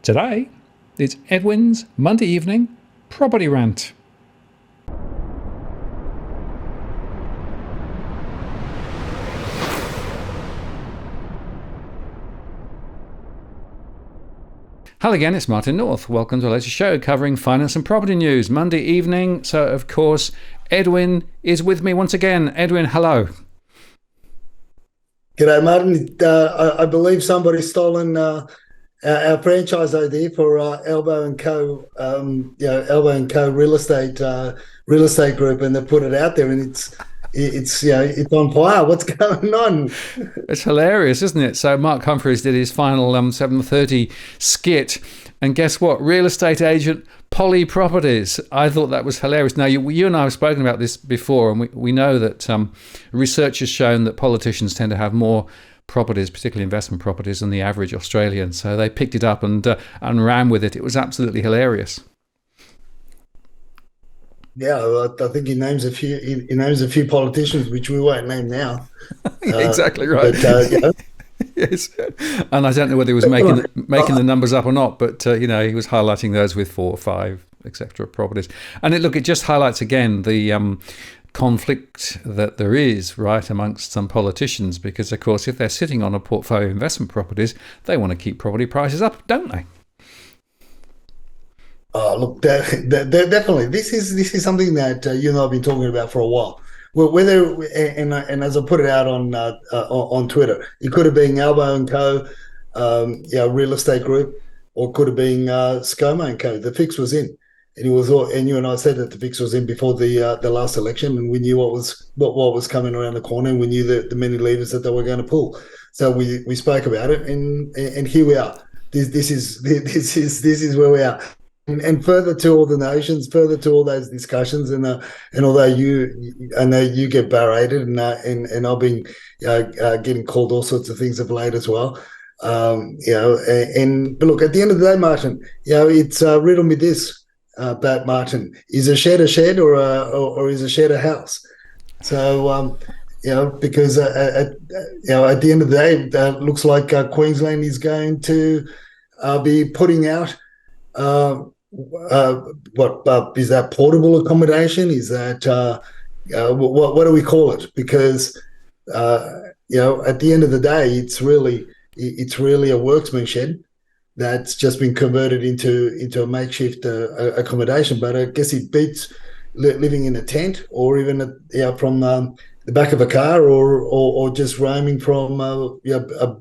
Today, it's Edwin's Monday evening property rant. Hello again, it's Martin North. Welcome to the latest show covering finance and property news. Monday evening, so of course, Edwin is with me once again. Edwin, hello. G'day, Martin. I believe somebody's stolen our franchise ID for Elbow and Co. Elbow and Co. real estate group, and they put it out there, and it's on fire. What's going on? It's hilarious, isn't it? So Mark Humphries did his final 7:30 skit, and guess what? Real estate agent Poly Properties. I thought that was hilarious. Now, you and I have spoken about this before, and we know that research has shown that politicians tend to have more properties, particularly investment properties, than the average Australian. So they picked it up and ran with it. It was absolutely hilarious. Yeah, I think he names a few politicians, which we won't name now. Exactly right. But, Yes, and I don't know whether he was making the numbers up or not, but he was highlighting those with 4 or 5, etc. properties, and it just highlights again the conflict that there is right amongst some politicians, because of course if they're sitting on a portfolio of investment properties, they want to keep property prices up, don't they? Oh, look, definitely. This is something that you and I have been talking about for a while. Well, whether and as I put it out on Twitter, it could have been Albo and Co. Real estate group, or could have been ScoMo and Co. The fix was in, and you and I said that the fix was in before the last election, and we knew what was coming around the corner, and we knew the many levers that they were going to pull. So we spoke about it, and here we are. This is where we are. And further to all the notions, further to all those discussions, and although I know you get berated, and I've been getting called all sorts of things of late as well, but look, at the end of the day, Martin, it's riddle me this, Bat Martin, is a shed or is a shed a house? So because at the end of the day, it looks like Queensland is going to be putting out. What is that, portable accommodation? Is that what do we call it? Because at the end of the day, it's really a worksman shed that's just been converted into a makeshift accommodation. But I guess it beats living in a tent, or even from the back of a car, or just roaming from a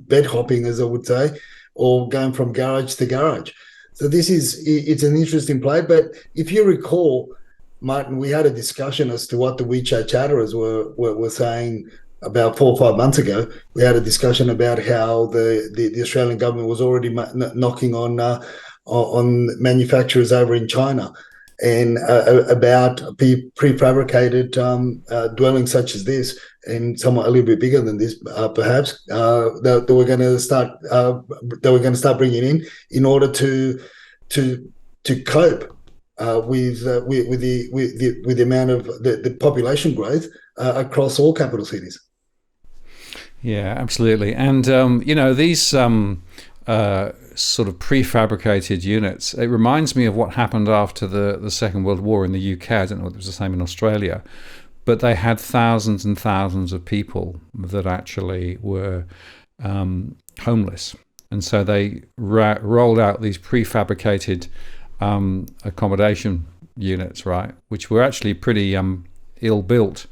bed hopping, as I would say, or going from garage to garage. So it's an interesting play. But if you recall, Martin, we had a discussion as to what the WeChat chatterers were saying about 4 or 5 months ago. We had a discussion about how the Australian government was already knocking on manufacturers over in China, and about prefabricated dwellings such as this, and somewhat a little bit bigger than this, perhaps, that we're going to start bringing in order to cope with the amount of the population growth across all capital cities. Yeah, absolutely. And these sort of prefabricated units, it reminds me of what happened after the Second World War in the UK. I don't know if it was the same in Australia, but they had thousands and thousands of people that actually were homeless. And so they rolled out these prefabricated accommodation units, right, which were actually pretty ill-built.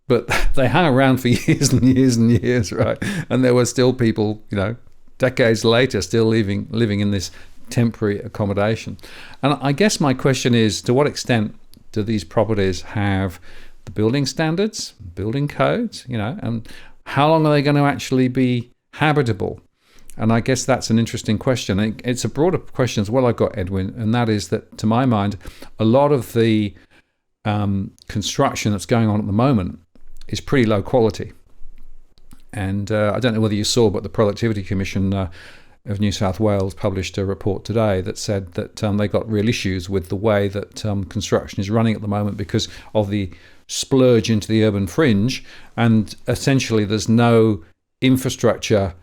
But they hung around for years and years and years, right? And there were still people, decades later, still living in this temporary accommodation. And I guess my question is, to what extent do these properties have the building standards, building codes, and how long are they going to actually be habitable? And I guess that's an interesting question. It's a broader question as well I've got, Edwin, and that is that, to my mind, a lot of the construction that's going on at the moment is pretty low quality. And I don't know whether you saw, but the Productivity Commission of New South Wales published a report today that said that they got real issues with the way that construction is running at the moment because of the splurge into the urban fringe, and essentially there's no infrastructure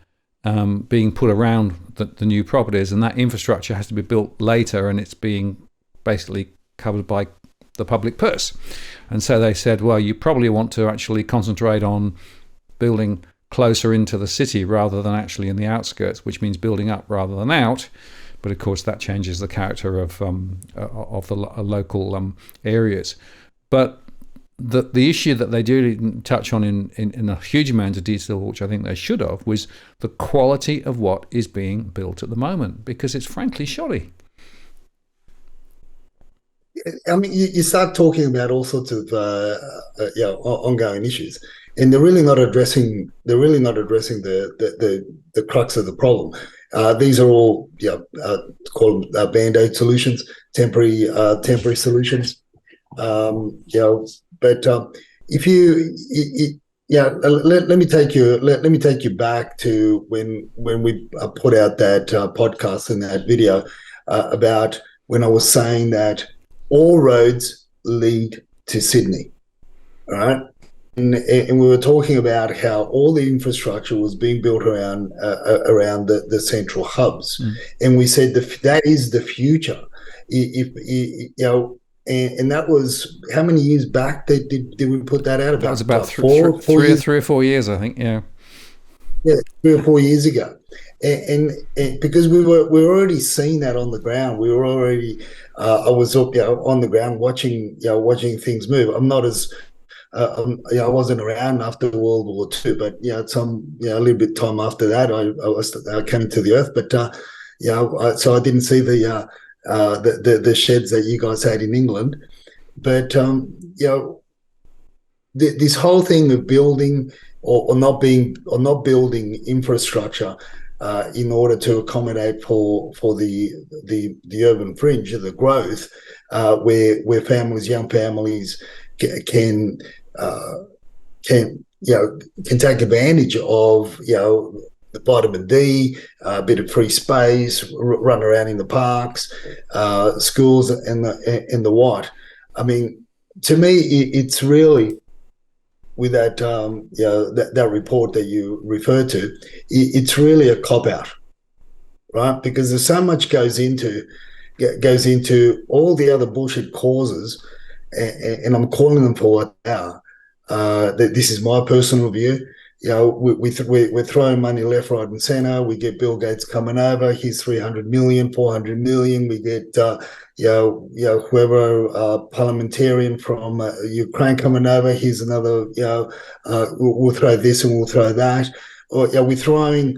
being put around the new properties, and that infrastructure has to be built later, and it's being basically covered by the public purse. And so they said, well, you probably want to actually concentrate on building closer into the city rather than actually in the outskirts, which means building up rather than out. But of course, that changes the character of the local areas. But the issue that they didn't touch on in a huge amount of detail, which I think they should have, was the quality of what is being built at the moment, because it's frankly shoddy. I mean, you start talking about all sorts of ongoing issues, and they're really not addressing the crux of the problem. These are all call them BandAid solutions, temporary solutions. But if let me take you back to when we put out that podcast and that video about when I was saying that all roads lead to Sydney, all right? And we were talking about how all the infrastructure was being built around the central hubs, and we said that is the future. And that was how many years back did we put that out? That was about three or 4 years, I think. Yeah, 3 or 4 years ago, and because we were already seeing that on the ground. We were already I was up on the ground watching things move. I'm not as I wasn't around after World War II, but a little bit time after that, I came to the earth. But so I didn't see the sheds that you guys had in England. But this whole thing of building or not building infrastructure in order to accommodate for the urban fringe, the growth, where young families can take advantage of the vitamin D, a bit of free space, run around in the parks, schools, and the what. I mean, to me, it's really, with that that report that you referred to, it's really a cop out, right? Because there's so much goes into all the other bullshit causes, and I'm calling them for what they are. This is my personal view. We're throwing money left, right, and center. We get Bill Gates coming over. He's 300 million, 400 million. We get whoever parliamentarian from Ukraine coming over. Here's another. We'll throw this and we'll throw that. Or we're throwing.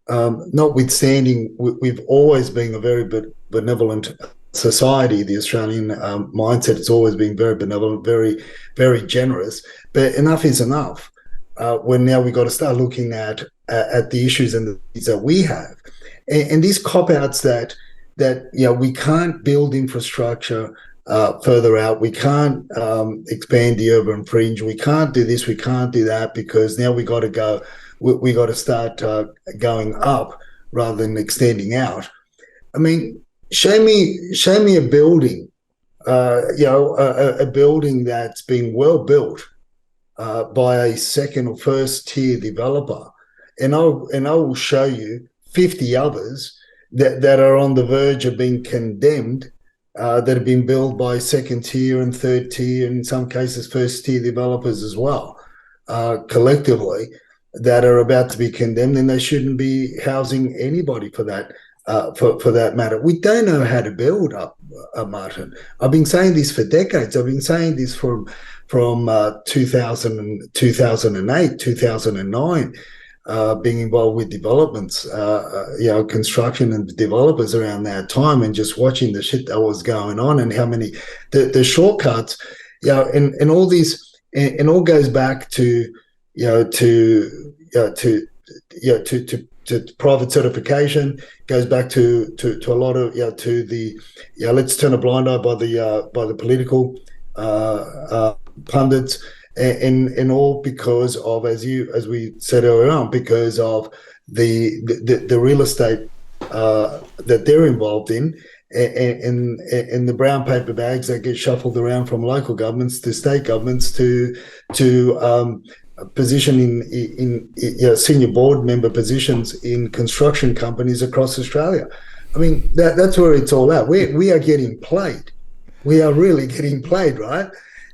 Notwithstanding, we've always been a very benevolent society. The Australian mindset has always been very benevolent, very, very generous. But enough is enough. When now we've got to start looking at the issues and the things that we have, and these cop-outs that we can't build infrastructure further out, we can't expand the urban fringe, we can't do this, we can't do that, because now we got to start going up rather than extending out. I mean, show me a building, a building that's been well built by a second or first tier developer, and I will show you 50 others that are on the verge of being condemned, that have been built by second tier and third tier, and in some cases first tier developers as well, collectively, that are about to be condemned, and they shouldn't be housing anybody for that. For that matter, we don't know how to build up, Martin. I've been saying this for decades. I've been saying this from 2000, 2008, 2009, being involved with developments, construction and developers around that time, and just watching the shit that was going on, and how many the shortcuts, and all these, and all goes back to private certification, goes back to a lot of to the let's turn a blind eye by the political pundits, and all because of, as we said earlier on, because of the real estate that they're involved in, and the brown paper bags that get shuffled around from local governments to state governments to position in senior board member positions in construction companies across Australia. I mean, that's where it's all at. We are getting played. We are really getting played, right?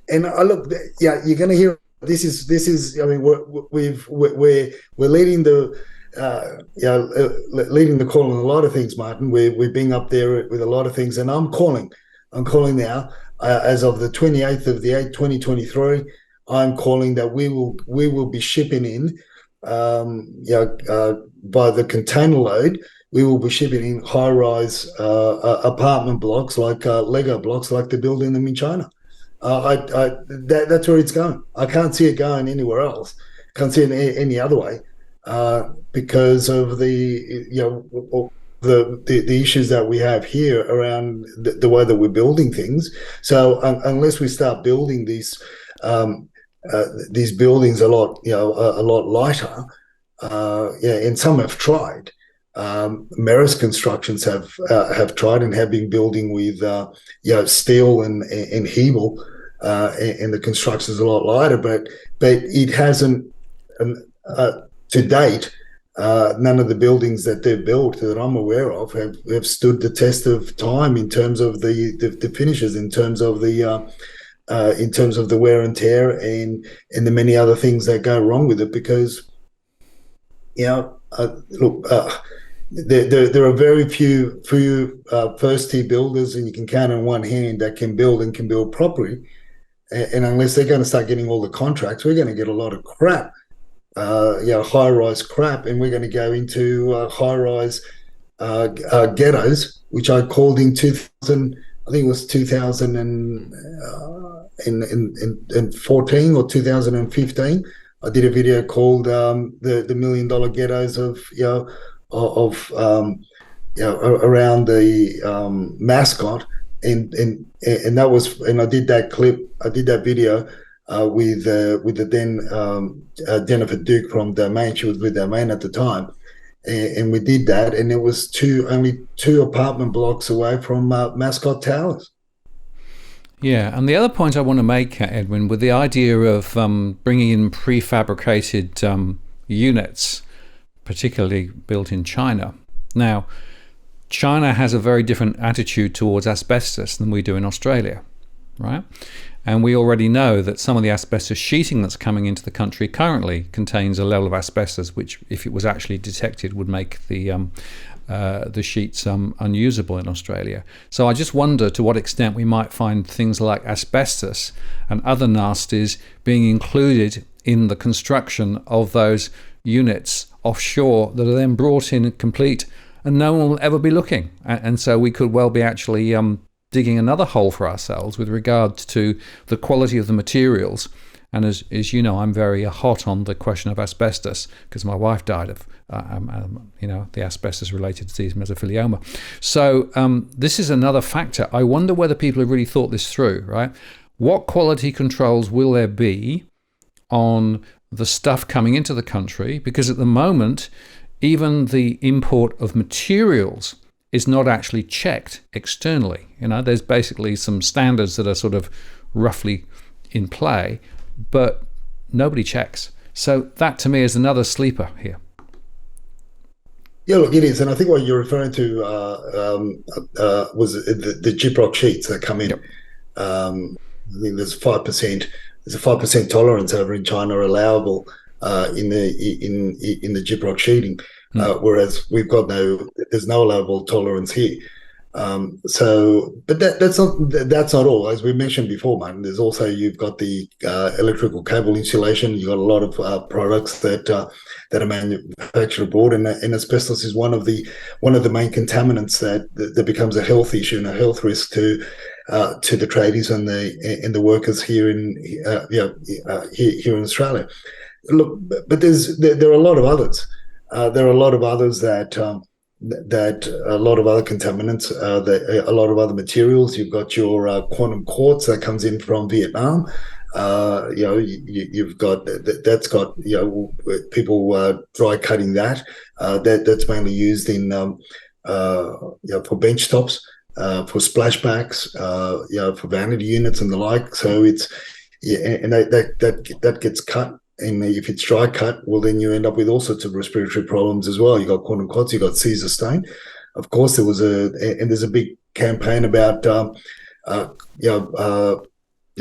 And I look, yeah, you're going to hear this is. I mean, we're leading the. Leading the call on a lot of things, Martin. We're being up there with a lot of things, and I'm calling now as of the 28th of the 8th, 2023. I'm calling that we will be shipping in, by the container load. We will be shipping in high-rise apartment blocks, like Lego blocks, like they're building them in China. That's where it's going. I can't see it going anywhere else. Can't see it any other way, because of the issues that we have here around the way that we're building things. So unless we start building these buildings a lot lighter, and some have tried. Maris Constructions have tried and have been building with steel and Hebel, and the construction is a lot lighter, but it hasn't to date. None of the buildings that they've built that I'm aware of have stood the test of time in terms of the finishes, in terms of the wear and tear, and the many other things that go wrong with it. Because there are very few first tier builders, and you can count on one hand, that can build properly. And unless they're going to start getting all the contracts, we're going to get a lot of crap. High-rise crap, and we're going to go into high-rise ghettos, which I called in 2000. I think it was 2014 or 2015. I did a video called the $1 million ghettos around the Mascot, and that was, and I did that clip. I did that video with the then Jennifer Duke from Domain. She was with Domain at the time, and we did that, and it was only two apartment blocks away from Mascot Towers. Yeah, and the other point I want to make, Edwin, with the idea of bringing in prefabricated units, particularly built in China. Now, China has a very different attitude towards asbestos than we do in Australia, right? And we already know that some of the asbestos sheeting that's coming into the country currently contains a level of asbestos which, if it was actually detected, would make the sheets unusable in Australia. So I just wonder to what extent we might find things like asbestos and other nasties being included in the construction of those units offshore that are then brought in complete, and no one will ever be looking. And so we could well be actually digging another hole for ourselves with regard to the quality of the materials. And as you know, I'm very hot on the question of asbestos because my wife died of the asbestos-related disease, mesothelioma. So this is another factor. I wonder whether people have really thought this through, right? What quality controls will there be on the stuff coming into the country? Because at the moment, even the import of materials is not actually checked externally. There's basically some standards that are sort of roughly in play, but nobody checks. So that to me is another sleeper here. Yeah, look, it is. And I think what you're referring to was the gyprock sheets that come in. Yep. I think there's 5%. There's a 5% tolerance over in China allowable in the gyprock sheeting. Whereas we've got there's no allowable tolerance here. But that's not all. As we mentioned before, man, there's also, you've got the electrical cable insulation. You've got a lot of products that are manufactured abroad, and asbestos is one of the main contaminants that becomes a health issue and a health risk to the tradies and the workers here in Australia. Look, but there are a lot of others. There are a lot of others that a lot of other contaminants, a lot of other materials. You've got your quantum quartz that comes in from Vietnam. You've got that's got people dry cutting that. That's mainly used in for bench tops, for splashbacks, for vanity units and the like. So it's and that gets cut And if it's dry cut, well, then you end up with all sorts of respiratory problems as well. You got quantum clots, you got Caesar stain. Of course, there's a big campaign about,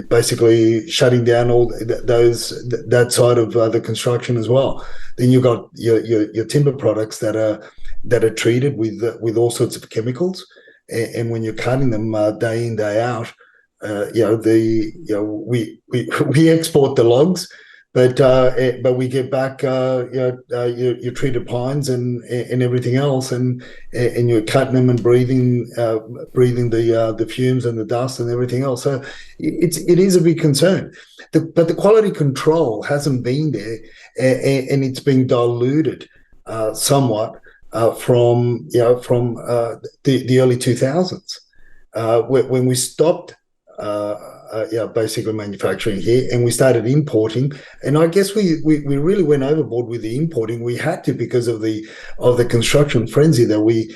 basically shutting down all that side of the construction as well. Then you've got your timber products that are treated with all sorts of chemicals, and when you're cutting them day in day out, we export the logs, but we get back your treated pines and everything else, and you're cutting them and breathing the fumes and the dust and everything else. So it is a big concern. But the quality control hasn't been there, and it's been diluted somewhat from the early 2000s when we stopped. Basically manufacturing here, and we started importing. And I guess we really went overboard with the importing. We had to, because of the construction frenzy that we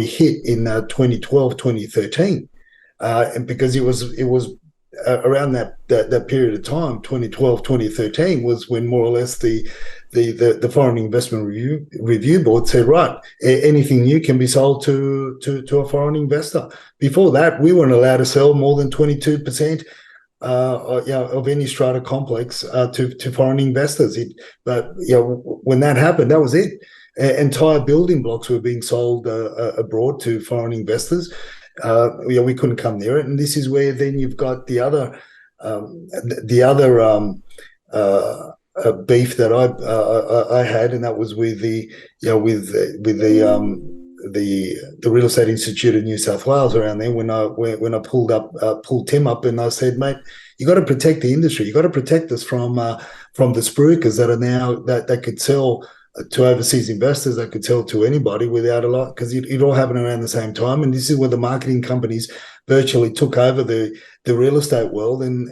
hit in 2012, 2013, and because it was around that period of time, 2012, 2013 was when more or less the Foreign Investment Review Board said, right, anything new can be sold to a foreign investor. Before that, we weren't allowed to sell more than 22% of any strata complex to foreign investors. But when that happened, that was it. Entire building blocks were being sold abroad to foreign investors. We couldn't come near it, and this is where then you've got the other beef that I had, and that was with the Real Estate Institute of New South Wales around there. When I pulled Tim up, and I said, mate, you got to protect the industry. You got to protect us from the spruikers that are now that could sell to overseas investors, that could sell to anybody without a lot, because it all happened around the same time. And this is where the marketing companies virtually took over the real estate world, and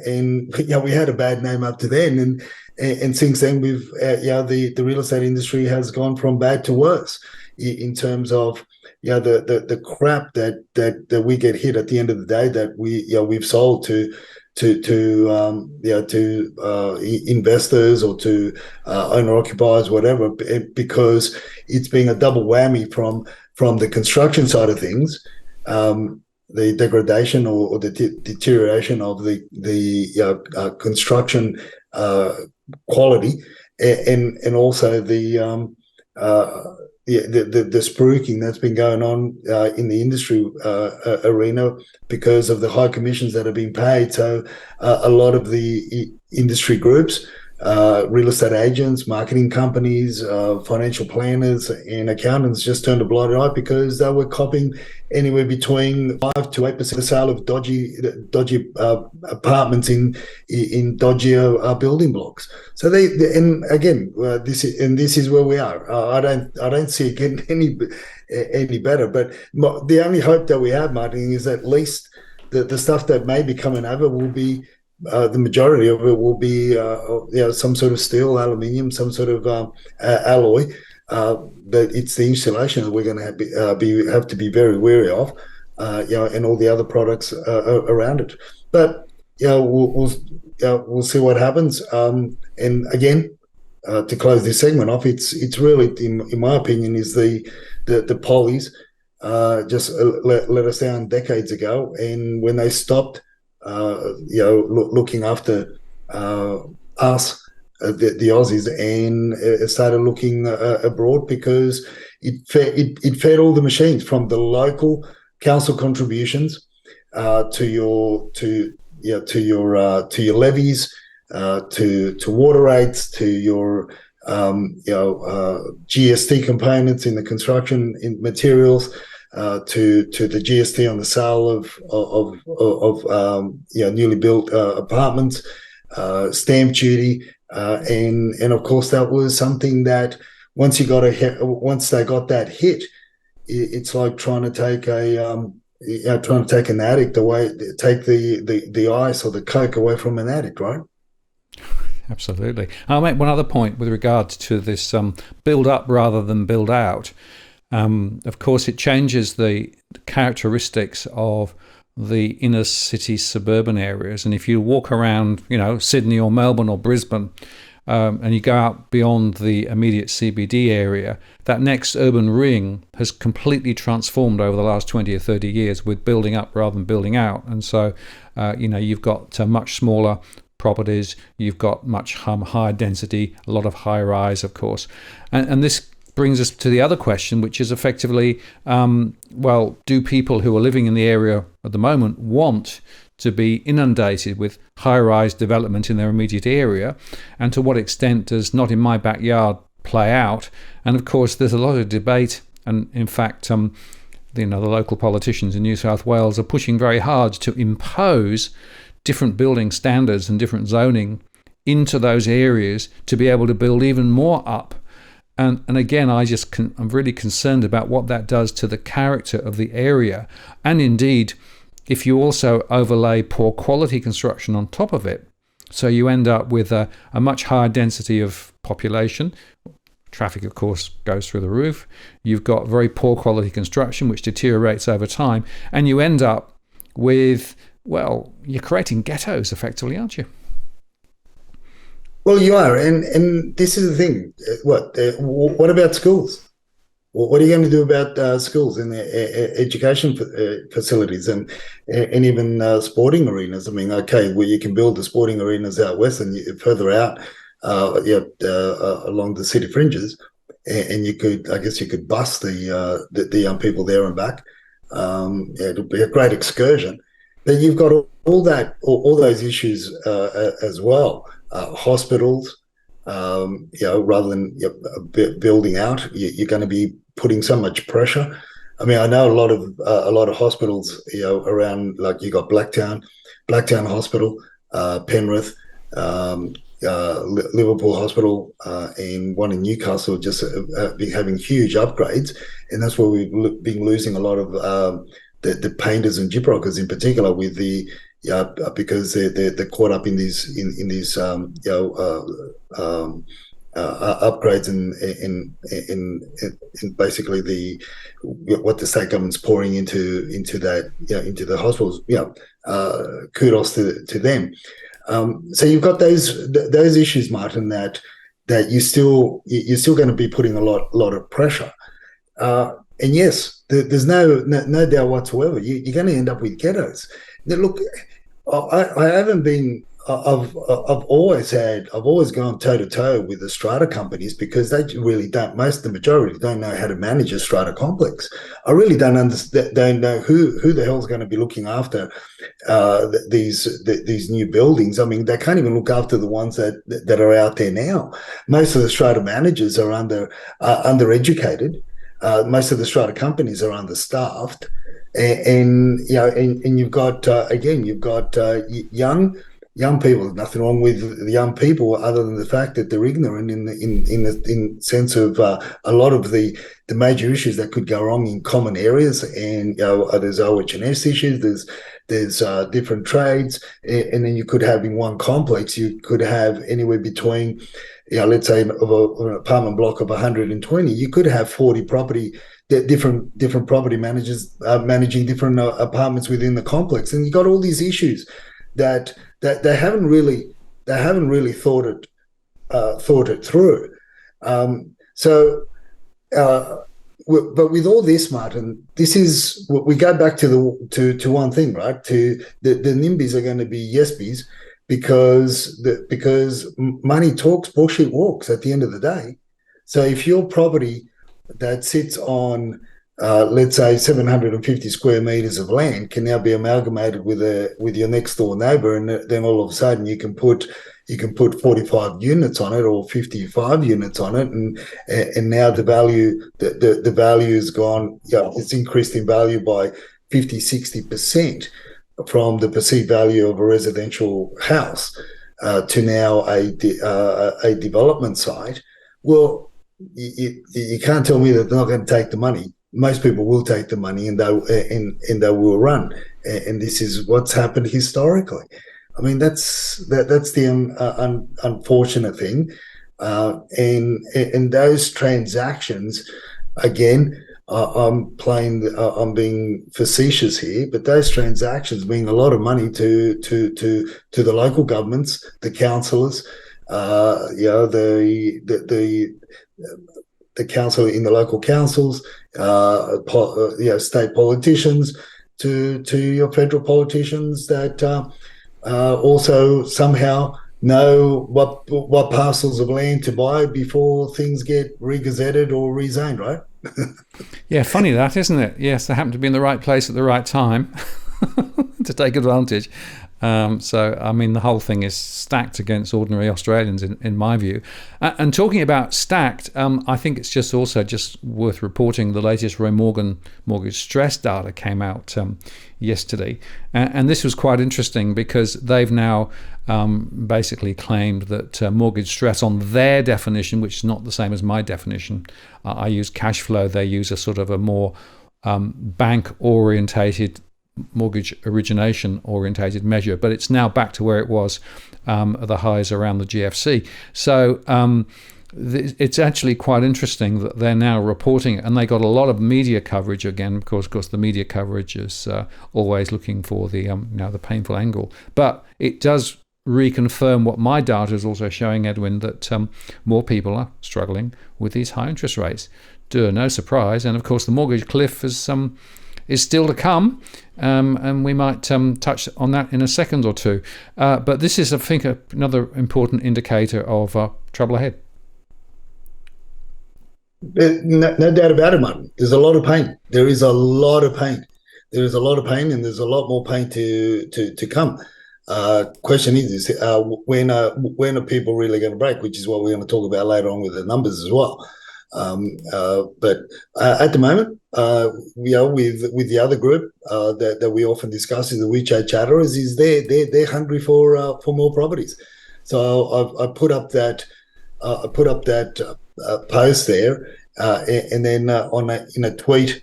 we had a bad name up to then, and since then we've the real estate industry has gone from bad to worse in terms of the crap that we get hit at the end of the day, that we've sold to investors or to owner occupiers, whatever, because it's been a double whammy from the construction side of things, the degradation or the deterioration of the construction quality, and also the spruiking that's been going on in the industry arena because of the high commissions that have been paid. So a lot of the industry groups, real estate agents, marketing companies, financial planners and accountants just turned a blind eye because they were copying anywhere between 5 to 8% of the sale of dodgy apartments in dodgier building blocks. So this is where we are. I don't see it getting any better. But the only hope that we have, Martin, is at least the stuff that may be coming over will be. The majority of it will be, some sort of steel, aluminium, some sort of alloy. But it's the insulation that we're going to have to be very wary of, and all the other products around it. But we'll see what happens. And again, to close this segment off, it's really, in my opinion, is the polys just let us down decades ago, and when they stopped. Looking after us, the Aussies, and started looking abroad, because it fed all the machines, from the local council contributions to your levies, to water rates, to your GST components in the construction in materials. To the GST on the sale of newly built apartments, stamp duty, and of course that was something that once they got that hit, it's like trying to take an addict away, take the ice or the Coke away from an addict, right? Absolutely. I'll make one other point with regards to this build up rather than build out. Of course, it changes the characteristics of the inner city suburban areas. And if you walk around, Sydney or Melbourne or Brisbane, and you go out beyond the immediate CBD area, that next urban ring has completely transformed over the last 20 or 30 years with building up rather than building out. And so, you've got much smaller properties, you've got much higher density, a lot of high rise, of course. And this brings us to the other question, which is effectively, do people who are living in the area at the moment want to be inundated with high-rise development in their immediate area? And to what extent does not in my backyard play out? And of course, there's a lot of debate, and in fact, the local politicians in New South Wales are pushing very hard to impose different building standards and different zoning into those areas to be able to build even more up. And again, I'm really concerned about what that does to the character of the area. And indeed, if you also overlay poor quality construction on top of it, so you end up with a much higher density of population. Traffic, of course, goes through the roof. You've got very poor quality construction, which deteriorates over time. And you end up with, you're creating ghettos effectively, aren't you? Well, you are, and this is the thing. What about schools? What are you going to do about schools and education facilities and even sporting arenas? I mean, okay, you can build the sporting arenas out west and further out along the city fringes, and you could bus the young people there and back. It'll be a great excursion. But you've got all those issues as well. Hospitals, rather than building out, you're going to be putting so much pressure. I mean, I know a lot of hospitals, around, like you got Blacktown Hospital, Penrith, Liverpool Hospital, and one in Newcastle, just been having huge upgrades, and that's where we've been losing a lot of the painters and gyprockers in particular, with the because they're caught up in these upgrades in basically what the state government's pouring into the hospitals. Kudos to them. So you've got those issues, Martin, that you're still going to be putting a lot of pressure. And yes, there's no doubt whatsoever. You're going to end up with ghettos. Now, look, I haven't been. I've always gone toe to toe with the strata companies, because they really don't. The majority don't know how to manage a strata complex. I really don't know who the hell's going to be looking after these new buildings. I mean, they can't even look after the ones that are out there now. Most of the strata managers are undereducated. Most of the strata companies are understaffed, and you've got young people. There's nothing wrong with the young people, other than the fact that they're ignorant in the sense of a lot of the major issues that could go wrong in common areas. And there's OH&S issues. There's different trades, and then you could have in one complex, you could have anywhere between, let's say an apartment block of 120, you could have 40 different property managers managing different apartments within the complex, and you got all these issues that they haven't really thought it through. But with all this, Martin, this is we go back to one thing, right? To the NIMBYs are going to be yesbies, because money talks, bullshit walks at the end of the day. So if your property that sits on let's say 750 square meters of land can now be amalgamated with your next door neighbor, and then all of a sudden you can put 45 units on it, or 55 units on it, and now the value has gone. It's increased in value by 50-60% from the perceived value of a residential house to now a development site. Well, you can't tell me that they're not going to take the money. Most people will take the money, and they will run. And this is what's happened historically. I mean, that's the unfortunate thing. And those transactions, again, I'm being facetious here, but those transactions mean a lot of money to the local governments, the councillors, The council in the local councils, state politicians, to your federal politicians that also somehow know what parcels of land to buy before things get re-gazetted or rezoned, right? Yeah, funny that, isn't it? Yes, they happen to be in the right place at the right time to take advantage. So, I mean, the whole thing is stacked against ordinary Australians, in my view. And talking about stacked, I think it's just worth reporting the latest Roy Morgan mortgage stress data came out yesterday. And this was quite interesting because they've now basically claimed that mortgage stress on their definition, which is not the same as my definition, I use cash flow, they use a sort of a more bank-orientated mortgage origination orientated measure, but it's now back to where it was at the highs around the GFC. So it's actually quite interesting that they're now reporting it, and they got a lot of media coverage again, because of course the media coverage is always looking for the the painful angle, but it does reconfirm what my data is also showing, Edwin, that more people are struggling with these high interest rates. No surprise. And of course the mortgage cliff is still to come, and we might touch on that in a second or two. But this is, I think, another important indicator of trouble ahead. No doubt about it, Martin. There's a lot of pain. There is a lot of pain. There is a lot of pain, and there's a lot more pain to come. Question is when are people really going to break? Which is what we're going to talk about later on with the numbers as well. But at the moment, with the other group that we often discuss is the WeChat chatterers, is they're hungry for more properties. So I put up that post there, and then in a tweet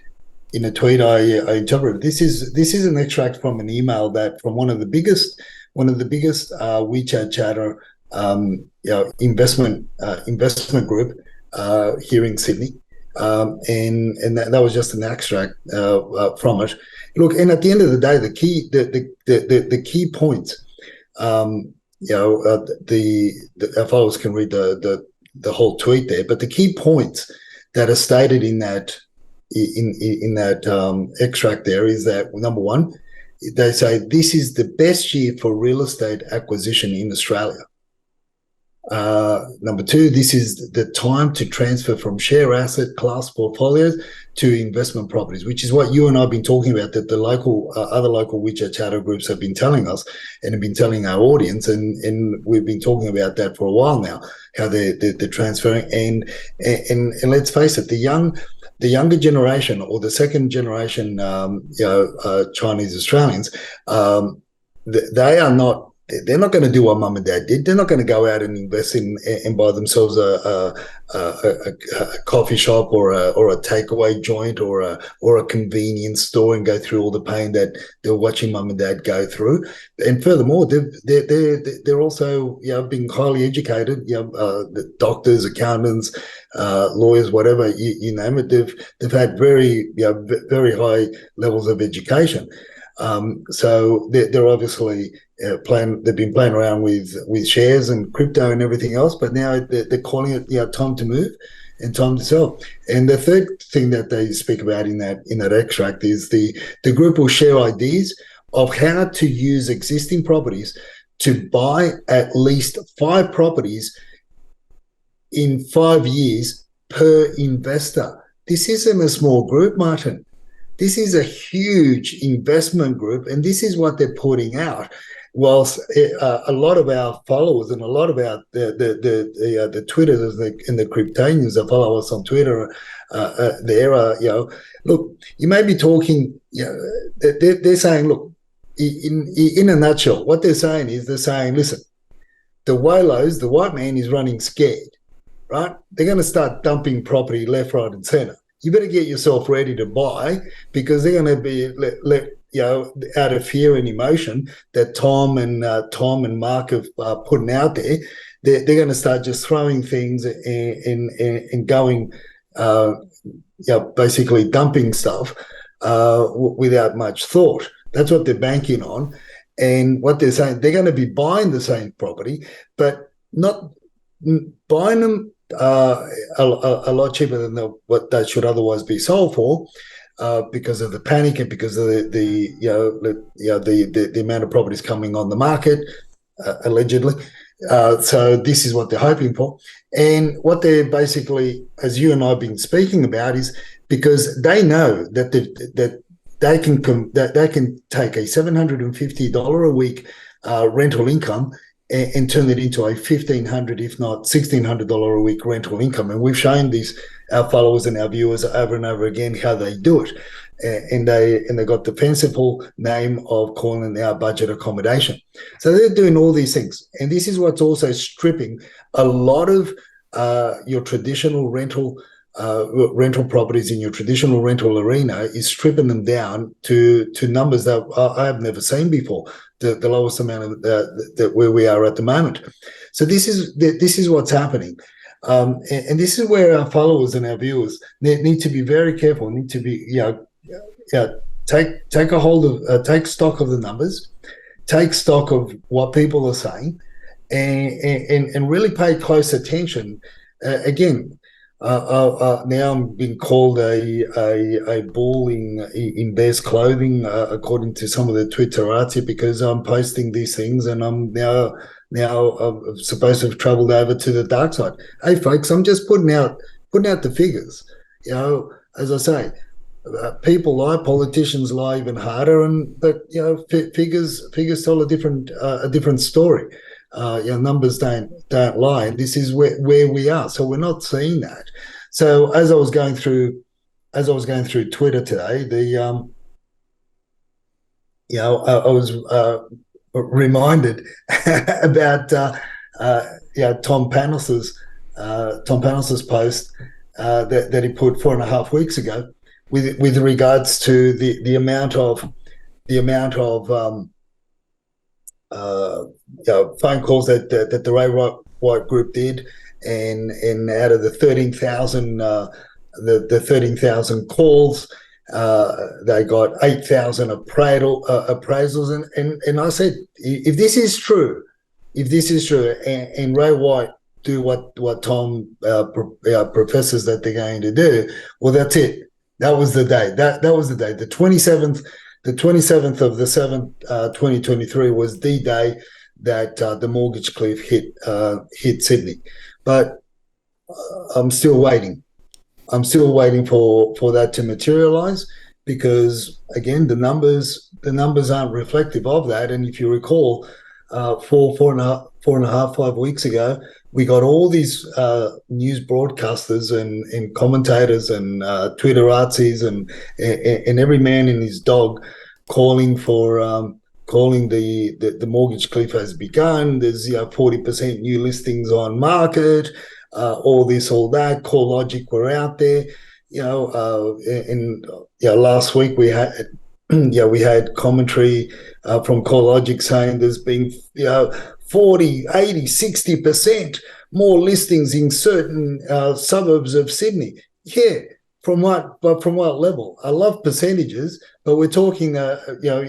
I interpreted this is an extract from an email that from one of the biggest WeChat chatter investment group here in Sydney, and that was just an extract from it. Look, and at the end of the day, the key points, our followers can read the whole tweet there, but the key points that are stated in that extract there is that, number one, they say this is the best year for real estate acquisition in Australia. Number two, this is the time to transfer from share asset class portfolios to investment properties, which is what you and I have been talking about, that the other local WeChat chatter groups have been telling us and have been telling our audience, and we've been talking about that for a while now, how they're transferring. And let's face it, the younger generation, or the second generation, Chinese Australians, they're not going to do what mum and dad did. They're not going to go out and invest in and buy themselves a coffee shop or a takeaway joint or a convenience store and go through all the pain that they're watching mum and dad go through. And furthermore, they're also being highly educated. The doctors, accountants, lawyers, whatever you name it. They've had very high levels of education. So they're obviously they've been playing around with shares and crypto and everything else, but now they're calling it time to move and time to sell. And the third thing that they speak about in that extract is the group will share ideas of how to use existing properties to buy at least 5 properties in 5 years per investor. This isn't a small group, Martin. This is a huge investment group, and this is what they're putting out. Whilst a lot of our followers and a lot of our the Twitters and the Cryptanians that follow us on Twitter, look, you may be talking. They're saying, look, in a nutshell, what they're saying, listen, the Walos, the white man is running scared, right? They're going to start dumping property left, right, and centre. You better get yourself ready to buy, because they're going to be out of fear and emotion that Tom and Mark have putting out there. They're going to start just throwing things and going, basically dumping stuff without much thought. That's what they're banking on, and what they're saying, they're going to be buying the same property, but not buying them a lot cheaper than what they should otherwise be sold for, because of the panic and because of the amount of properties coming on the market, allegedly. So this is what they're hoping for, and what they're basically, as you and I have been speaking about, is because they know that they can take a $750 a week rental income and turn it into a $1,500, if not $1,600 a week rental income. And we've shown our followers and our viewers over and over again how they do it. And they got the fanciful name of calling it our budget accommodation. So they're doing all these things. And this is what's also stripping a lot of your traditional rental properties in your traditional rental arena, is stripping them down to numbers that I have never seen before. The lowest amount of that where we are at the moment. So this is what's happening, and this is where our followers and our viewers need to be very careful. Need to be take a hold of take stock of the numbers, take stock of what people are saying, and really pay close attention. Again. Now I'm being called a bull in bear's clothing, according to some of the Twitterati, because I'm posting these things, and I'm now I'm supposed to have travelled over to the dark side. Hey, folks, I'm just putting out the figures. As I say, people lie, politicians lie even harder, but figures tell a different story. Numbers don't lie. This is where we are. So we're not seeing that. So as I was going through Twitter today, I was reminded about Tom Panos's post that he put 4.5 weeks ago with regards to the amount of phone calls that the Ray White group did, and out of the 13,000 calls, they got 8,000 appraisals, and I said, if this is true, and Ray White do what Tom professes that they're going to do, well, that's it. That was the day. That was the day. The 27th of the 7th, 2023 was the day that the mortgage cliff hit Sydney. But I'm still waiting. I'm still waiting for that to materialise, because again, the numbers aren't reflective of that. And if you recall, 5 weeks ago, we got all these news broadcasters and commentators and Twitterartsies and every man and his dog calling the mortgage cliff has begun. There's 40% new listings on market, all this, all that. CoreLogic were out there, and last week we had commentary from CoreLogic saying there's been 40, 80, 60% more listings in certain suburbs of Sydney. Yeah, from what level? I love percentages, but we're talking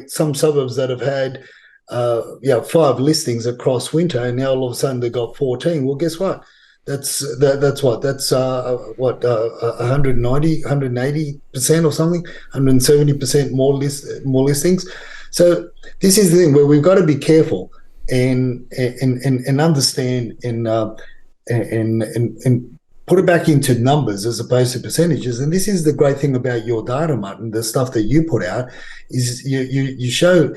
some suburbs that have had 5 listings across winter, and now all of a sudden they've got 14. Well, guess what? That's 190, 180% or something, 170% more listings. So this is the thing where we've got to be careful and understand and put it back into numbers as opposed to percentages. And this is the great thing about your data, Martin. The stuff that you put out is you show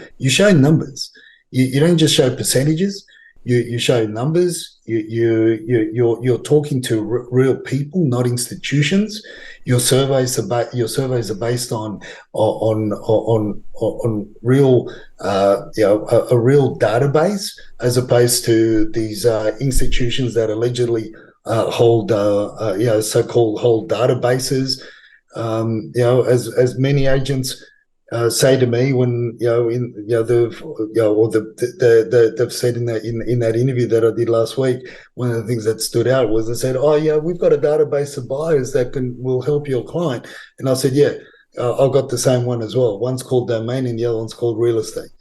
numbers. You don't just show percentages. You show numbers. You're talking to real people, not institutions. Your surveys are based on real a real database, as opposed to these institutions that allegedly hold so-called hold databases. As many agents say to me when they've said in that interview that I did last week, one of the things that stood out was they said, "Oh yeah, we've got a database of buyers that will help your client," and I said, "Yeah, I've got the same one as well. One's called domain and the other one's called real estate.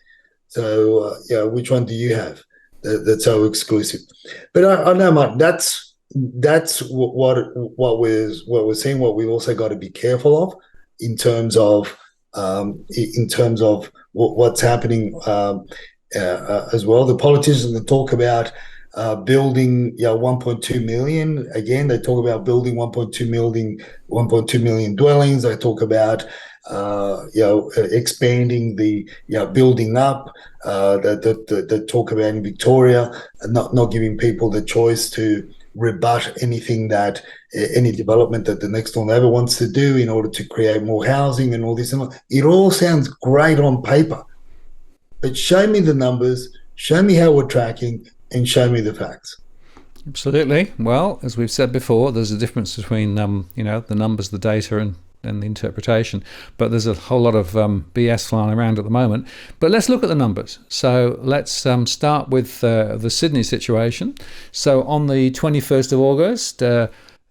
So which one do you have?" that's so exclusive. But I know, Mike, that's what we're seeing. What we've also got to be careful of in terms of what's happening as well. The politicians that talk about building 1.2 million. Again, they talk about building 1.2 million dwellings. They talk about expanding the building up. That talk about in Victoria, and not giving people the choice to rebut anything that any development that the next door neighbour wants to do in order to create more housing and all this. It all sounds great on paper, but show me the numbers, show me how we're tracking, and show me the facts. Absolutely. Well, as we've said before, there's a difference between the numbers, the data, and the interpretation. But there's a whole lot of BS flying around at the moment. But let's look at the numbers. So let's start with the Sydney situation. So on the 21st of August,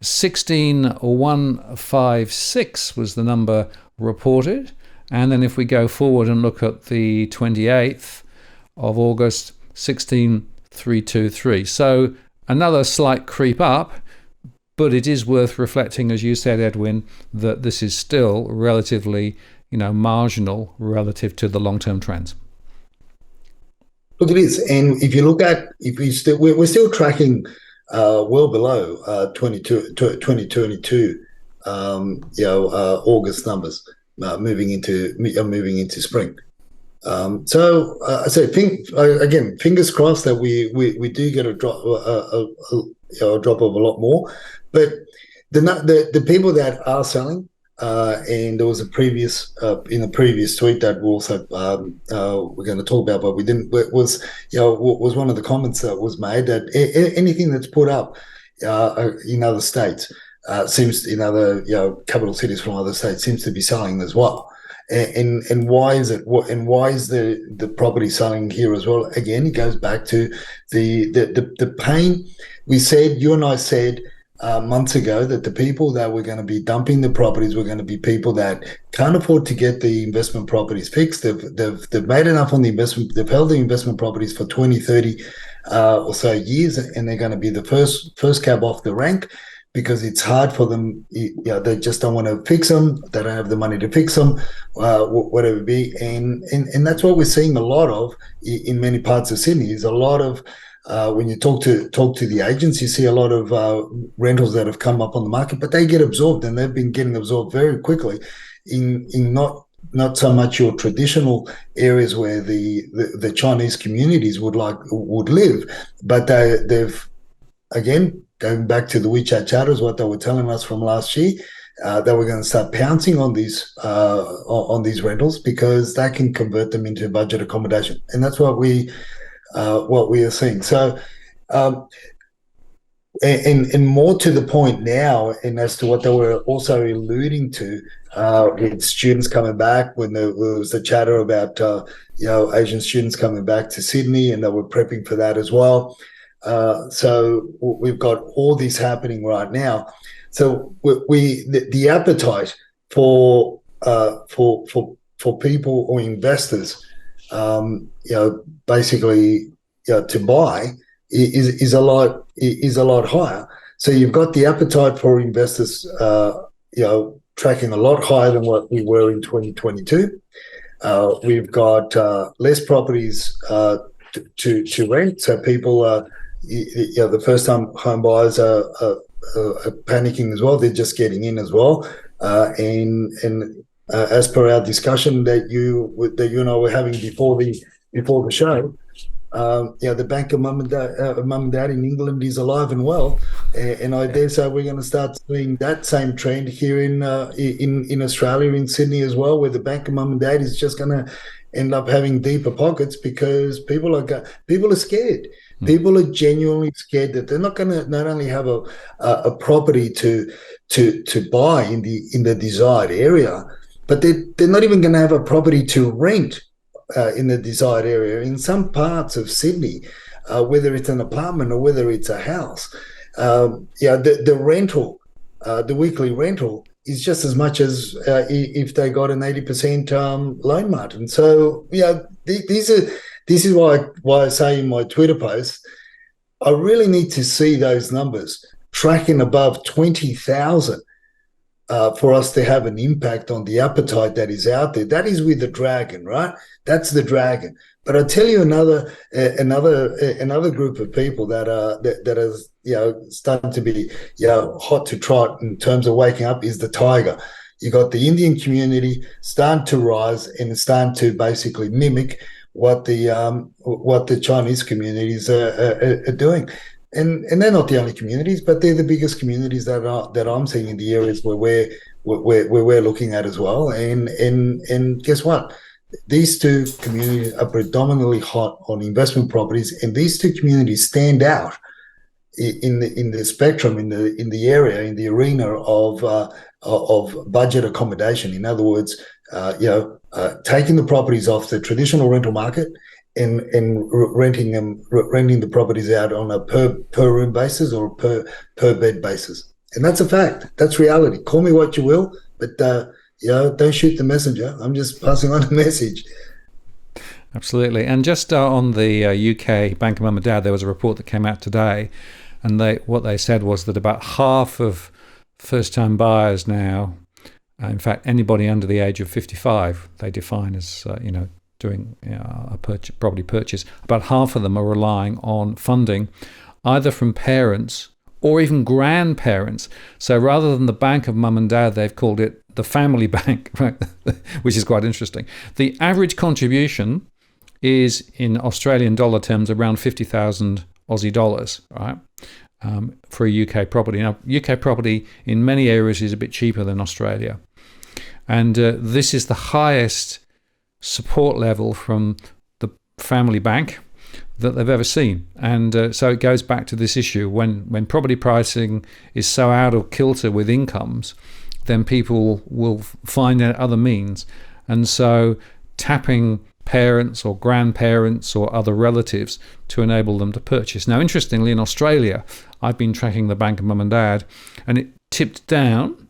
16,156 was the number reported. And then if we go forward and look at the 28th of August, 16,323. So another slight creep up, but it is worth reflecting, as you said, Edwin, that this is still relatively, marginal relative to the long-term trends. Look, it is, and if you look at, we're still tracking well below 2022, August numbers, moving into spring. So I say, again, fingers crossed that we do get a drop of a lot more. But the people that are selling, and there was a previous in the previous tweet that we also we're going to talk about, but we didn't. Was one of the comments that was made that anything that's put up in other states seems, in other capital cities from other states, seems to be selling as well. And why is it? And why is the property selling here as well? Again, it goes back to the pain. You and I said months ago that the people that were going to be dumping the properties were going to be people that can't afford to get the investment properties fixed. They've made enough on the investment. They've held the investment properties for 20, 30 or so years, and they're going to be the first cab off the rank, because it's hard for them. They just don't want to fix them. They don't have the money to fix them, whatever it be. And that's what we're seeing a lot of in many parts of Sydney. Is a lot of when you talk to the agents, you see a lot of rentals that have come up on the market, but they get absorbed, and they've been getting absorbed very quickly in not so much your traditional areas where the Chinese communities would live, but they've, again, going back to the WeChat chatters, what they were telling us from last year, they were going to start pouncing on these rentals, because that can convert them into budget accommodation, and that's what we are seeing. So, and more to the point now, and as to what they were also alluding to, with students coming back, when there was the chatter about Asian students coming back to Sydney, and they were prepping for that as well. So we've got all this happening right now. So the appetite for people or investors, basically, to buy is a lot higher. So you've got the appetite for investors, tracking a lot higher than what we were in 2022. We've got less properties to rent, so people the first-time home buyers are panicking as well. They're just getting in as well, and as per our discussion that you and I were having before the show, the bank of mum and dad in England is alive and well, and I dare say we're going to start seeing that same trend here in Australia, in Sydney as well, where the bank of mum and dad is just going to end up having deeper pockets, because people are scared. People are genuinely scared that they're not going to not only have a property to buy in the desired area, but they're not even going to have a property to rent in the desired area. In some parts of Sydney, whether it's an apartment or whether it's a house, the rental, the weekly rental, is just as much as if they got an 80% loan margin. So these are This is why I say in my Twitter post, I really need to see those numbers tracking above 20,000 for us to have an impact on the appetite that is out there. That is with the dragon, right? That's the dragon. But I tell you another group of people that are starting to be hot to trot in terms of waking up is the tiger. You got the Indian community starting to rise and starting to basically mimic what the Chinese communities are doing. And they're not the only communities, but they're the biggest communities that I'm seeing in the areas where we're looking at as well. And guess what? These two communities are predominantly hot on investment properties, and these two communities stand out in the spectrum, in the area, in the arena of budget accommodation. In other words, taking the properties off the traditional rental market and renting the properties out on a per room basis or per bed basis. And that's a fact. That's reality. Call me what you will, but don't shoot the messenger. I'm just passing on a message. Absolutely. And just on the UK Bank of Mum and Dad, there was a report that came out today, and what they said was that about half of first-time buyers now, in fact, anybody under the age of 55, they define as doing a property purchase, about half of them are relying on funding either from parents or even grandparents. So rather than the Bank of Mum and Dad, they've called it the family bank, right? Which is quite interesting. The average contribution is, in Australian dollar terms, around 50,000 Aussie dollars, right? For a UK property. Now, UK property in many areas is a bit cheaper than Australia. And this is the highest support level from the family bank that they've ever seen. And so it goes back to this issue. When property pricing is so out of kilter with incomes, then people will find other means. And so tapping parents or grandparents or other relatives to enable them to purchase. Now, interestingly, in Australia, I've been tracking the Bank of Mum and Dad, and it tipped down,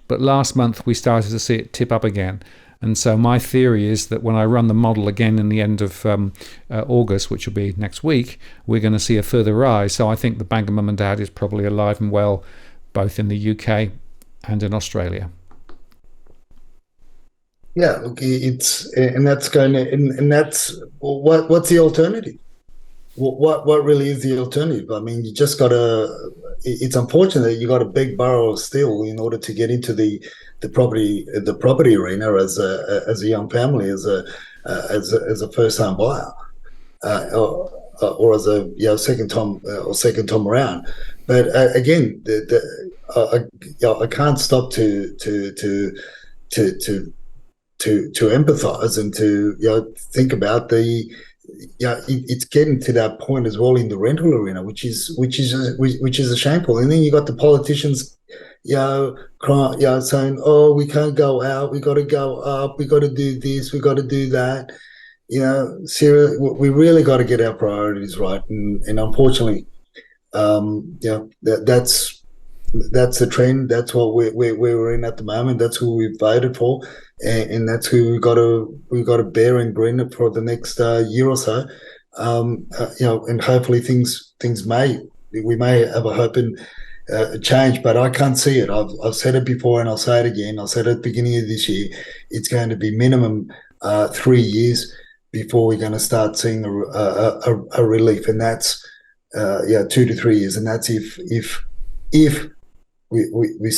but last month we started to see it tip up again. And so my theory is that when I run the model again in the end of August, which will be next week, we're going to see a further rise. So I think the Bank of Mum and Dad is probably alive and well, both in the UK and in Australia. Yeah, look, it's that's going to, and that's what's the alternative? What really is the alternative? I mean, you just got to. It's unfortunate that you got to beg, borrow, or steal in order to get into the property arena as a young family, as a first time buyer, or as a second time around. But again, I can't stop to empathize and to think about it's getting to that point as well in the rental arena, which is a shameful. And then you got the politicians, saying, "Oh, we can't go out. We got to go up. We got to do this. We got to do that." Seriously, we really got to get our priorities right. And unfortunately, that's the trend. That's what we're in at the moment. That's who we voted for, and that's who we got to bear and grin it for the next year or so. And hopefully we may have a hope in change, but I can't see it. I've said it before, and I'll say it again. I'll say it at the beginning of this year. It's going to be minimum 3 years before we're going to start seeing a relief, and that's 2 to 3 years, and that's if we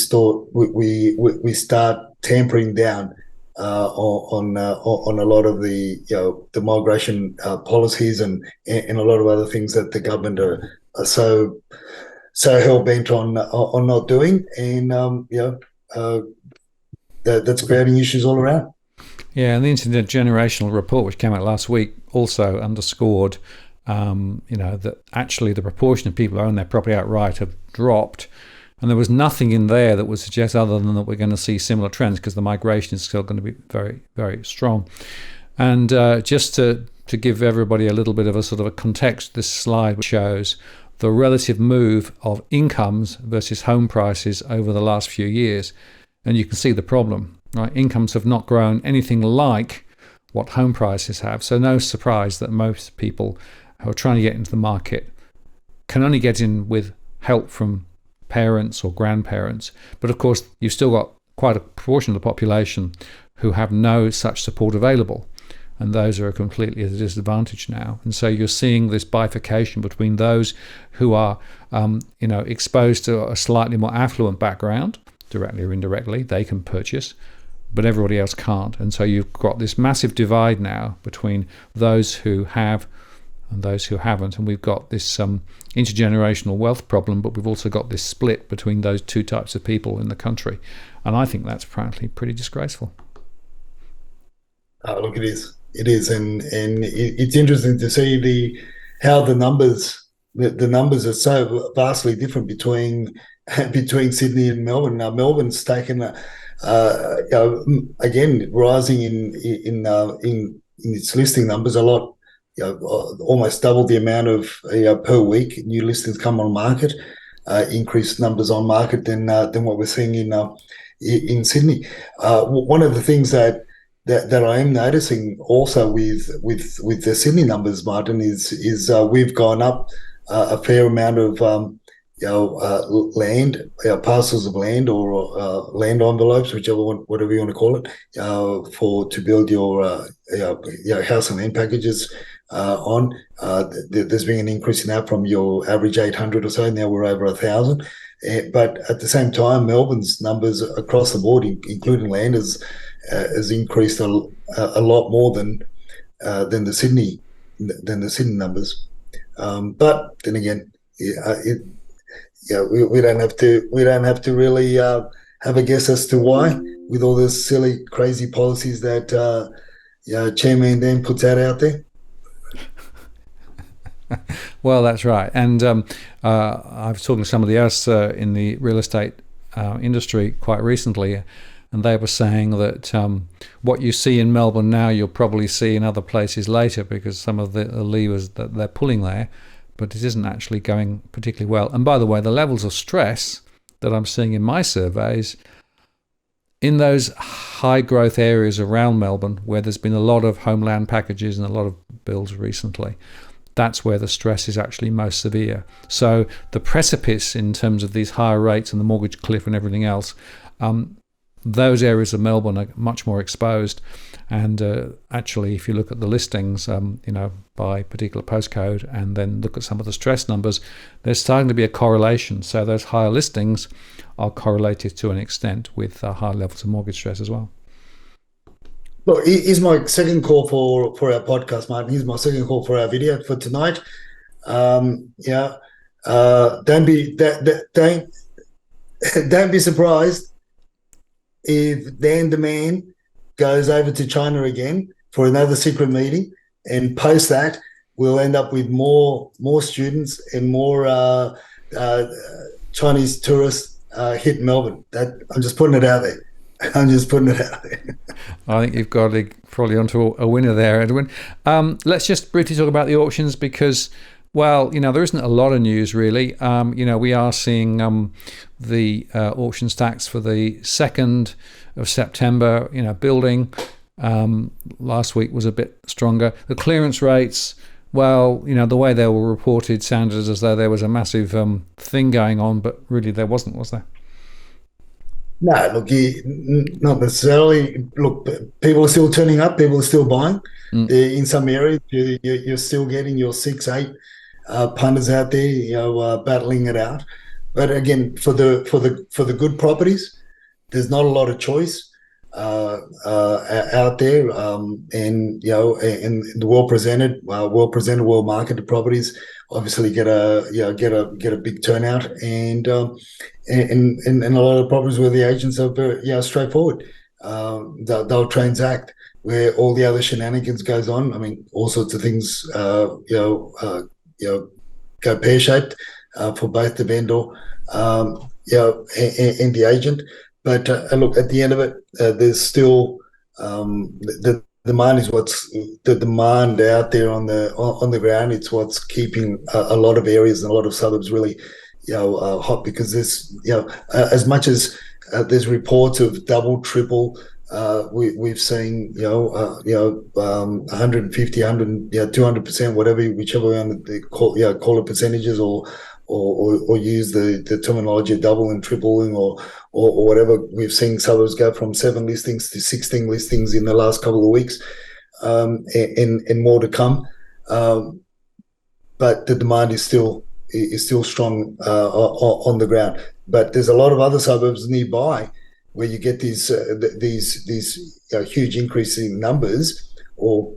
start tampering down on a lot of the migration policies and a lot of other things that the government are so hell bent on not doing, and that's creating issues all around. Yeah, and the intergenerational report, which came out last week, also underscored that actually the proportion of people who own their property outright have dropped. And there was nothing in there that would suggest other than that we're going to see similar trends, because the migration is still going to be very, very strong. And just to give everybody a little bit of a sort of a context, this slide shows the relative move of incomes versus home prices over the last few years. And you can see the problem, right? Incomes have not grown anything like what home prices have. So no surprise that most people who are trying to get into the market can only get in with help from parents or grandparents. But of course, you've still got quite a proportion of the population who have no such support available. And those are completely at a disadvantage now. And so you're seeing this bifurcation between those who are, exposed to a slightly more affluent background, directly or indirectly, they can purchase, but everybody else can't. And so you've got this massive divide now between those who have and those who haven't. And we've got this intergenerational wealth problem, but we've also got this split between those two types of people in the country. And I think that's frankly pretty disgraceful. Look, it is. It is, and it's interesting to see how the numbers are so vastly different between Sydney and Melbourne. Now, Melbourne's taken again rising in its listing numbers a lot. Almost double the amount of per week new listings come on market, increased numbers on market than what we're seeing in Sydney. One of the things that I am noticing also with the Sydney numbers, Martin, is we've gone up a fair amount of land, parcels of land or land envelopes, whatever you want to call it, to build your house and land packages on. There's been an increase in that from your average 800 or so. Now we're over 1,000. But at the same time, Melbourne's numbers across the board, including land, has increased a lot more than the Sydney numbers. But then again, we don't have to really have a guess as to why, with all the silly, crazy policies that Chairman Dan puts out there. Well, that's right. And I was talking to somebody else in the real estate industry quite recently, and they were saying that what you see in Melbourne now, you'll probably see in other places later, because some of the levers that they're pulling there, but it isn't actually going particularly well. And by the way, the levels of stress that I'm seeing in my surveys, in those high growth areas around Melbourne, where there's been a lot of homeland packages and a lot of builds recently, that's where the stress is actually most severe. So the precipice in terms of these higher rates and the mortgage cliff and everything else, those areas of Melbourne are much more exposed. And actually, if you look at the listings, by particular postcode, and then look at some of the stress numbers, there's starting to be a correlation. So those higher listings are correlated to an extent with higher levels of mortgage stress as well. Look, here's my second call for our podcast, Martin. Here's my second call for our video for tonight. Don't be surprised if Dan the Man goes over to China again for another secret meeting, and post that we'll end up with more students and more Chinese tourists hit Melbourne. I'm just putting it out there. I think you've got probably onto a winner there, Edwin. Let's just briefly talk about the auctions, because, well, there isn't a lot of news really. We are seeing the auction stacks for the 2nd of September, building. Last week was a bit stronger. The clearance rates, well, the way they were reported sounded as though there was a massive thing going on, but really there wasn't, was there? No, look, not necessarily. Look, people are still turning up. People are still buying. In some areas, you're still getting your 6-8 punters out there, battling it out. But again, for the good properties, there's not a lot of choice out there, and the well presented, well marketed properties obviously get a big turnout, and a lot of properties where the agents are very straightforward. They'll transact. Where all the other shenanigans goes on, I mean, all sorts of things go pear-shaped for both the vendor and the agent. But look, at the end of it, there's still the demand is what's the demand out there on the ground. It's what's keeping a lot of areas and a lot of suburbs really hot, because there's as much as there's reports of double, triple we've seen 150, 100, 200%, whatever, whichever one they call it percentages, or use the terminology of double and tripling, or whatever. We've seen suburbs go from 7 listings to 16 listings in the last couple of weeks, and more to come. But the demand is still strong on the ground. But there's a lot of other suburbs nearby where you get these huge increase in numbers, or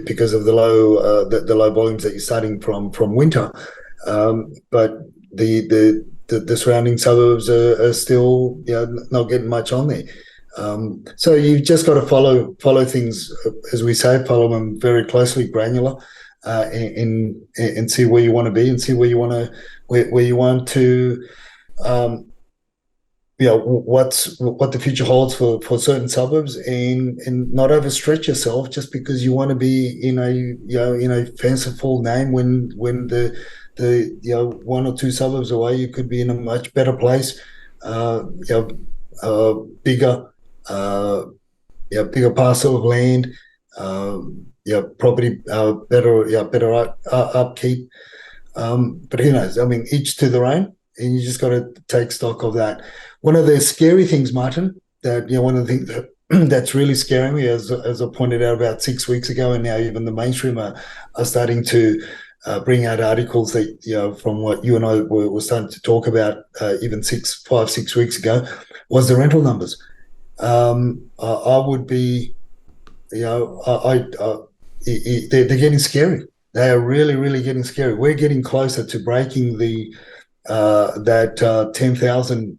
because of the low volumes that you're starting from winter. But the surrounding suburbs are still not getting much on there. So you've just got to follow things, as we say, follow them very closely, granular, and see where you want to be, and see where you want to what the future holds for certain suburbs, and not overstretch yourself just because you want to be in a fanciful name when the 1 or 2 suburbs away you could be in a much better place, bigger parcel of land, property, better upkeep. But who knows? I mean, each to their own, and you just got to take stock of that. One of the scary things, Martin, one of the things that's really scaring me, as I pointed out about 6 weeks ago, and now even the mainstream are starting to bring out articles that, from what you and I were starting to talk about even 5-6 weeks ago, was the rental numbers. I would be, they're getting scary. They are really, really getting scary. We're getting closer to breaking the that 10,000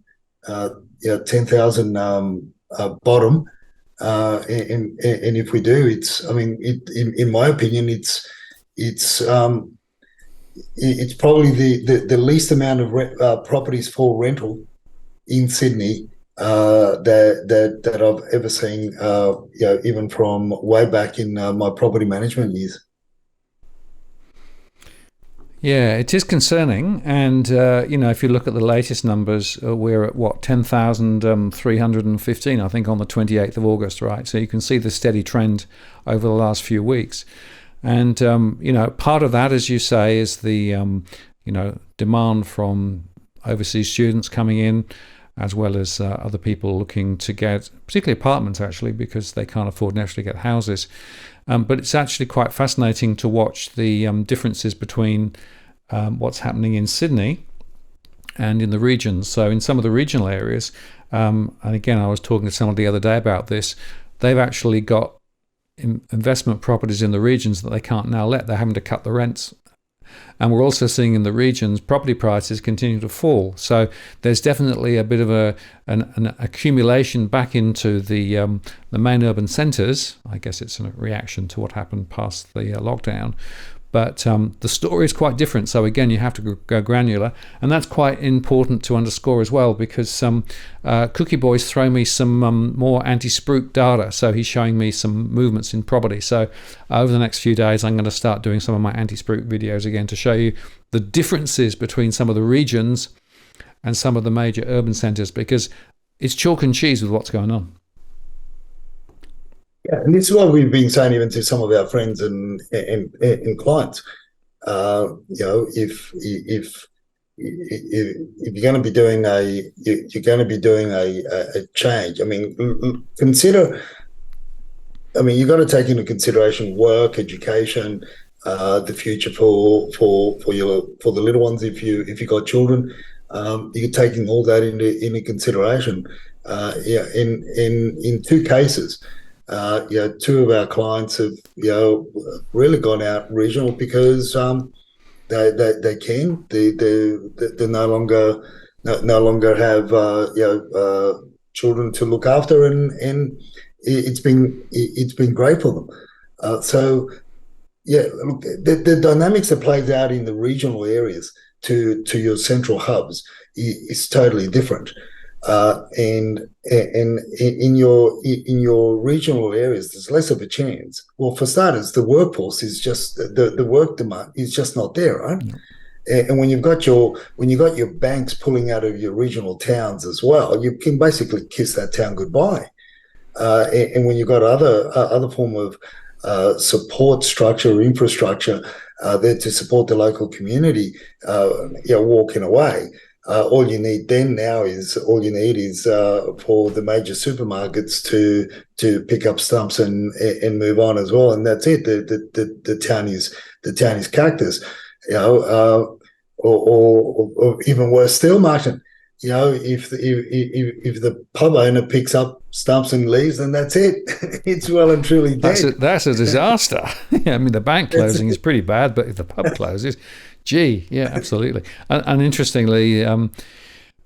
bottom, and if we do, in my opinion, it's probably the least amount of properties for rental in Sydney that I've ever seen, even from way back in my property management years. Yeah, it is concerning. And, if you look at the latest numbers, we're at 10,315, I think, on the 28th of August, right? So you can see the steady trend over the last few weeks. And, part of that, as you say, is the, demand from overseas students coming in, as well as other people looking to get, particularly apartments, actually, because they can't afford necessarily to get houses. But it's actually quite fascinating to watch the differences between what's happening in Sydney and in the regions. So in some of the regional areas, and again, I was talking to someone the other day about this, they've actually got investment properties in the regions that they can't now let. They're having to cut the rents. And we're also seeing in the regions property prices continue to fall. So there's definitely a bit of an accumulation back into the main urban centres. I guess it's a reaction to what happened past the lockdown. But the story is quite different. So again, you have to go granular. And that's quite important to underscore as well, because Cookie Boy's thrown me some more anti-spruik data. So he's showing me some movements in property. So over the next few days, I'm going to start doing some of my anti-spruik videos again to show you the differences between some of the regions and some of the major urban centres, because it's chalk and cheese with what's going on. Yeah, and this is what we've been saying even to some of our friends and clients. If you're going to be doing a change. I mean, consider. I mean, you've got to take into consideration work, education, the future for the little ones. If you got children, you're taking all that into consideration. In 2 cases. 2 of our clients have really gone out regional because they can. They no longer have children to look after, and it's been great for them. So look, the dynamics that plays out in the regional areas to your central hubs is totally different. And in your regional areas, there's less of a chance. Well, for starters, the workforce is just the work demand is just not there, right? No. And when you got your banks pulling out of your regional towns as well, you can basically kiss that town goodbye. And when you've got other form of support structure or infrastructure there to support the local community, walking away. All you need is for the major supermarkets to pick up stumps and move on as well, and that's it. The town is cactus, or even worse still, Martin. If the pub owner picks up stumps and leaves, then that's it. It's well and truly dead. That's a disaster. I mean, the bank closing is pretty bad, but if the pub closes, gee, yeah, absolutely. And interestingly,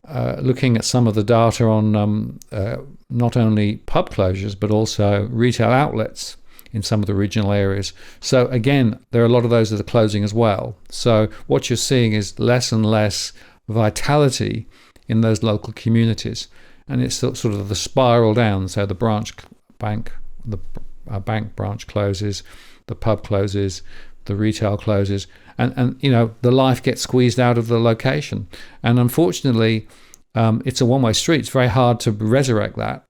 looking at some of the data on not only pub closures, but also retail outlets in some of the regional areas. So again, there are a lot of those that are closing as well. So what you're seeing is less and less vitality in those local communities, and it's sort of the spiral down. So the bank branch closes, the pub closes, the retail closes, and the life gets squeezed out of the location. And unfortunately, it's a one-way street. It's very hard to resurrect that,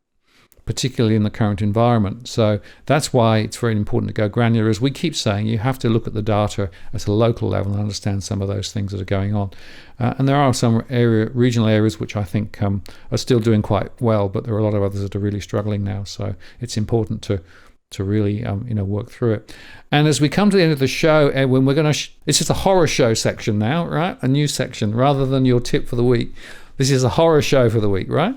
particularly in the current environment. So that's why it's very important to go granular. As we keep saying, you have to look at the data at a local level and understand some of those things that are going on. And there are some regional areas which I think are still doing quite well, but there are a lot of others that are really struggling now. So it's important to really work through it. And as we come to the end of the show, Edwin, we're going to this is a horror show section now, right? A new section rather than your tip for the week. This is a horror show for the week, right?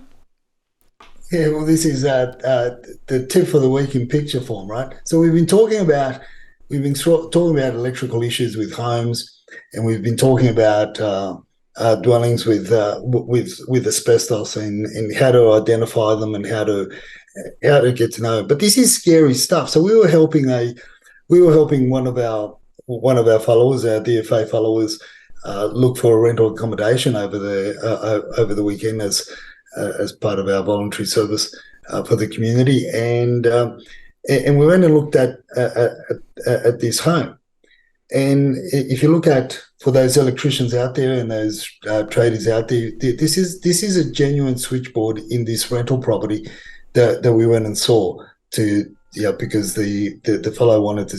Yeah, well, this is the tip for the week in picture form, right? So we've been talking about electrical issues with homes, and we've been talking about dwellings with asbestos and how to identify them and how to get to know. But this is scary stuff. So we were helping one of our followers, our DFA followers, look for a rental accommodation over the weekend as part of our voluntary service for the community, and we went and looked at this home. And if you look at, for those electricians out there and those traders out there, this is a genuine switchboard in this rental property that we went and saw because the fellow wanted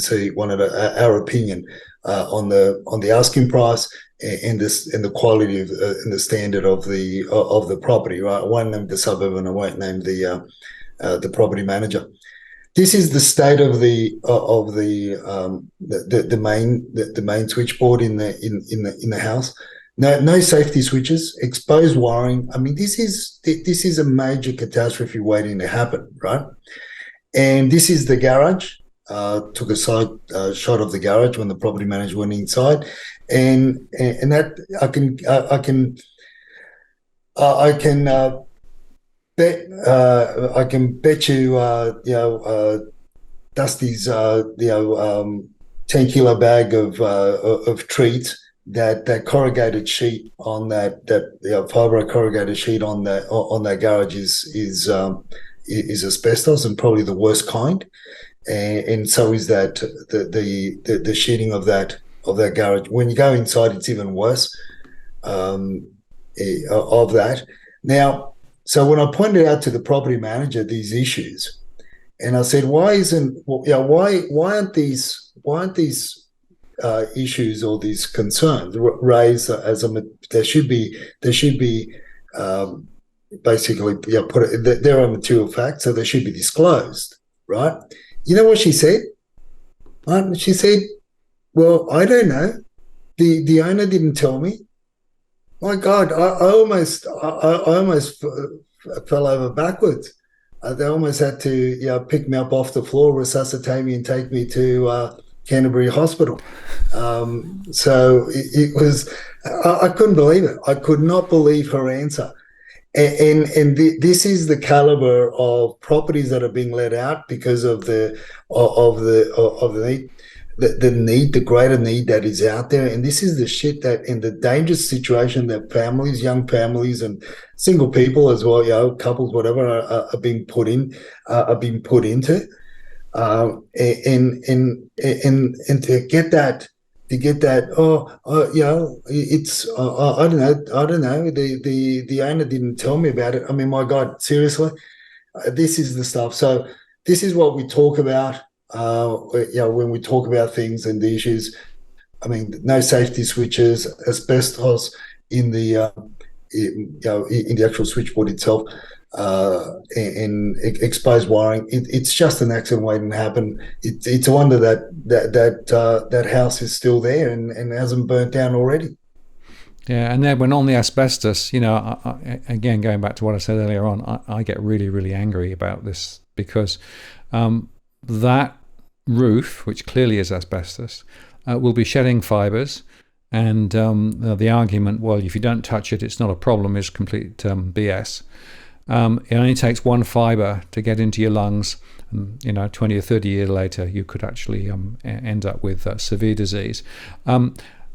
our opinion on the asking price and the quality of and the standard of the property. Right, I won't name the suburb and I won't name the property manager. This is the state of the main switchboard in the house. No safety switches, exposed wiring. I mean, this is a major catastrophe waiting to happen, right? And this is the garage. Took a side shot of the garage when the property manager went inside, and that I can bet you Dusty's 10-kilo bag of treats, that corrugated sheet on that fibro corrugated sheet on that garage is asbestos, and probably the worst kind. And so is that the sheeting of that garage. When you go inside, it's even worse of that. Now, so when I pointed out to the property manager these issues, and I said, why aren't these issues or these concerns raised as there should be basically there are material facts, so they should be disclosed, right? You know what she said? She said, well, I don't know. The owner didn't tell me. My God, I almost fell over backwards. They almost had to pick me up off the floor, resuscitate me, and take me to Canterbury Hospital. So it was, I couldn't believe it. I could not believe her answer. And this is the caliber of properties that are being let out because of the need, the greater need that is out there. And this is the shit that, in the dangerous situation that families, young families, and single people as well, couples, whatever, are being put into. And to get that. It's I don't know. The owner didn't tell me about it. I mean, my God, seriously, This is the stuff. So this is what we talk about. When we talk about things and the issues. I mean, no safety switches, asbestos in the in the actual switchboard itself, and exposed wiring. It's just an accident waiting to happen. It's a wonder that house is still there and hasn't burnt down already. Yeah, and then when on the asbestos, again, going back to what I said earlier on, I get really, really angry about this because that roof, which clearly is asbestos, will be shedding fibres. And the argument, well, if you don't touch it, it's not a problem, is complete BS. It only takes one fibre to get into your lungs. 20 or 30 years later, you could actually end up with severe disease.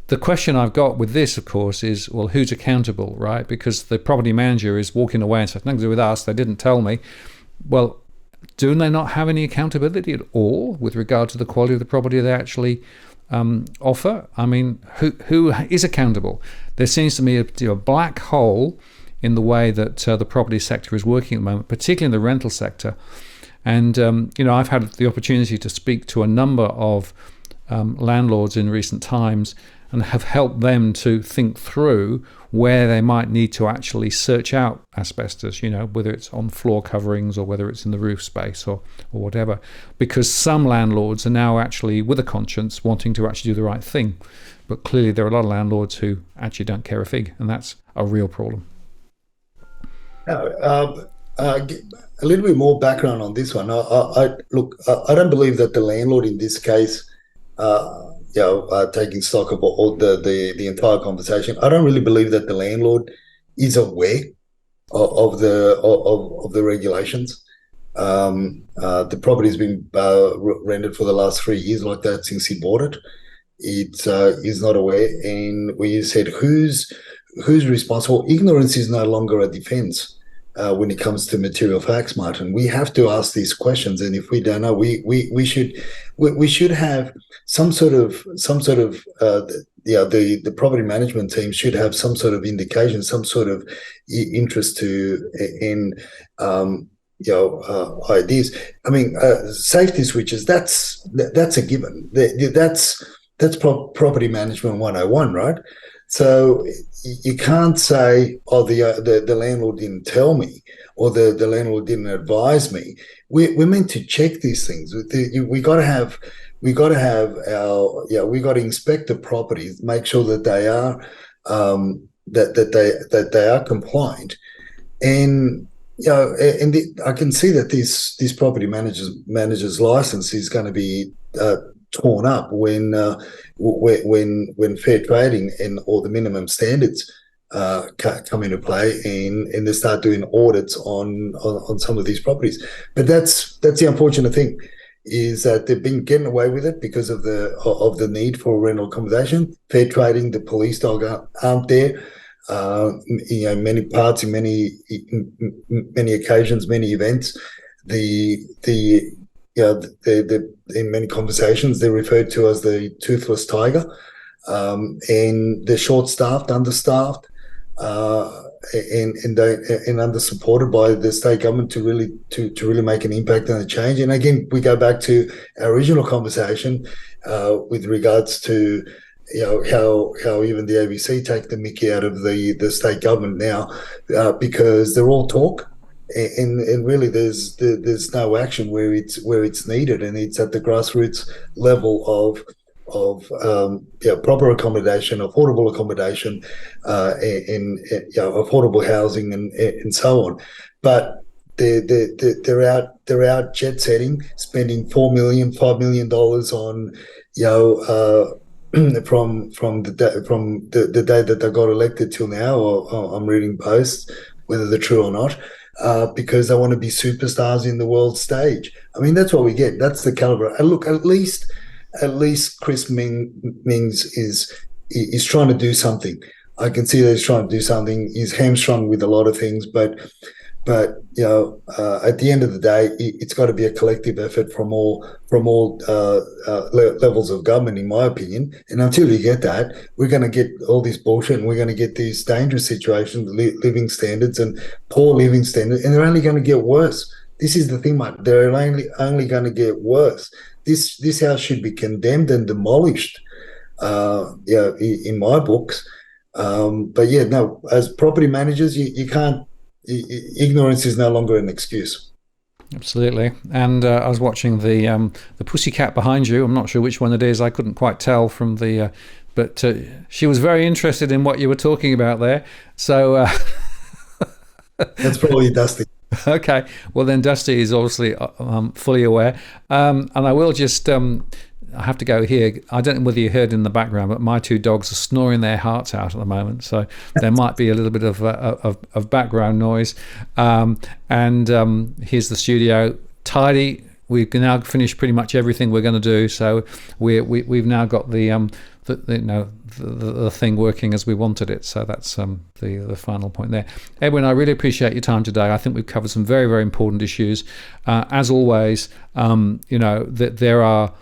The question I've got with this, of course, is, well, who's accountable, right? Because the property manager is walking away and says, nothing to do with us, they didn't tell me. Well, do they not have any accountability at all with regard to the quality of the property they actually offer? I mean, who is accountable? There seems to me a black hole in the way that the property sector is working at the moment, particularly in the rental sector. And, I've had the opportunity to speak to a number of landlords in recent times and have helped them to think through where they might need to actually search out asbestos, whether it's on floor coverings or whether it's in the roof space or whatever. Because some landlords are now actually, with a conscience, wanting to actually do the right thing. But clearly there are a lot of landlords who actually don't care a fig, and that's a real problem. A little bit more background on this one. I don't believe that the landlord in this case, taking stock of all the entire conversation, I don't really believe that the landlord is aware of the regulations. The property's been rented for the last 3 years like that since he bought it. It is not aware, and when you said who's responsible, ignorance is no longer a defense. When it comes to material facts, Martin, we have to ask these questions, and if we don't know, we should have some sort of the property management team should have some sort of indication, some sort of interest in ideas. I mean, safety switches. That's a given. That's property management 101, right? So you can't say, oh, the landlord didn't tell me, or the landlord didn't advise me. We're meant to check these things. We got to inspect the properties, make sure that they are that they are compliant, and I can see that this property manager's license is going to be torn up when fair trading and all the minimum standards come into play, and they start doing audits on some of these properties. But that's the unfortunate thing, is that they've been getting away with it because of the need for rental accommodation. Fair trading, the police dog aren't there. Many parts, in many occasions, many events, in many conversations, they're referred to as the toothless tiger, and they're short-staffed, understaffed, and under-supported by the state government to really make an impact and a change. And again, we go back to our original conversation with regards to how even the ABC take the mickey out of the state government now, because they're all talk. And really, there's no action where it's needed, and it's at the grassroots level of proper accommodation, affordable accommodation, and affordable housing, and so on. But they're out jet setting, spending $4 million, $5 million on from the day that they got elected till now. Or I'm reading posts, whether they're true or not. Because they want to be superstars in the world stage. I mean, that's what we get. That's the caliber. And look, at least Chris Mings is trying to do something. I can see that he's trying to do something. He's hamstrung with a lot of things, but at the end of the day, it's got to be a collective effort from all levels of government, in my opinion. And until you get that, we're going to get all this bullshit, and we're going to get these dangerous situations, living standards and poor living standards, and they're only going to get worse. this is the thing, mate. They're only going to get worse. This house should be condemned and demolished. Yeah, in my books. But yeah, no. As property managers, you can't. Ignorance is no longer an excuse. Absolutely. And I was watching the pussycat behind you. I'm not sure which one it is. I couldn't quite tell from the. But she was very interested in what you were talking about there. So that's probably Dusty. Okay. Well, then Dusty is obviously fully aware. And I will just. I have to go here. I don't know whether you heard in the background, but my two dogs are snoring their hearts out at the moment, so there might be a little bit of background noise. And here's the studio, tidy. We've now finished pretty much everything we're going to do, so we've now got the thing working as we wanted it. So that's the final point there. Edwin, I really appreciate your time today. I think we've covered some very, very important issues. As always, that there are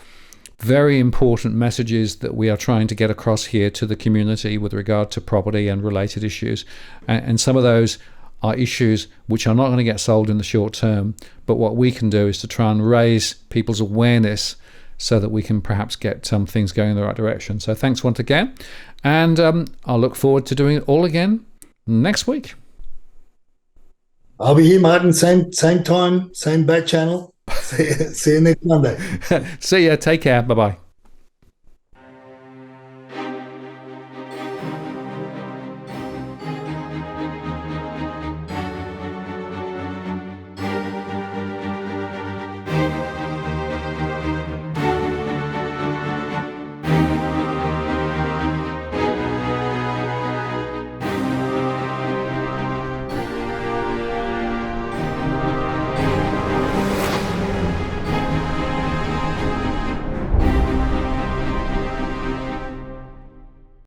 very important messages that we are trying to get across here to the community with regard to property and related issues. And some of those are issues which are not going to get solved in the short term, but what we can do is to try and raise people's awareness so that we can perhaps get things going in the right direction. So thanks once again, and I'll look forward to doing it all again next week. I'll be here, Martin, same time, same bat channel. See you next Monday. See ya. Take care. Bye-bye.